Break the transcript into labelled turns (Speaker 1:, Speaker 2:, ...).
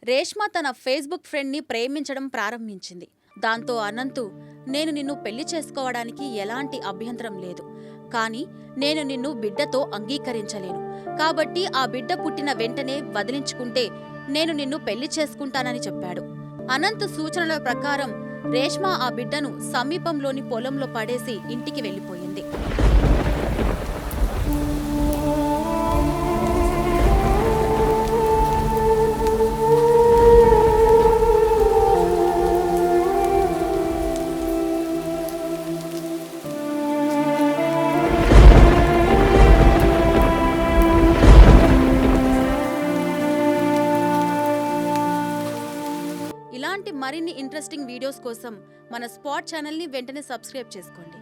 Speaker 1: రేష్మ తన ఫేస్బుక్ ఫ్రెండ్ని ప్రేమించడం ప్రారంభించింది. దాంతో అనంతు, నేను నిన్ను పెళ్లి చేసుకోవడానికి ఎలాంటి అభ్యంతరం లేదు, కానీ నేను నిన్ను బిడ్డతో అంగీకరించలేను. కాబట్టి ఆ బిడ్డ పుట్టిన వెంటనే వదిలించుకుంటే నేను నిన్ను పెళ్లి చేసుకుంటానని చెప్పాడు. అనంత్ సూచనల ప్రకారం రేష్మ ఆ బిడ్డను సమీపంలోని పొలంలో పడేసి ఇంటికి వెళ్లిపోయింది. ఇలాంటి మరిన్ని ఇంట్రెస్టింగ్ వీడియోస్ కోసం మన స్పాట్ ఛానల్ని వెంటనే సబ్స్క్రైబ్ చేసుకోండి.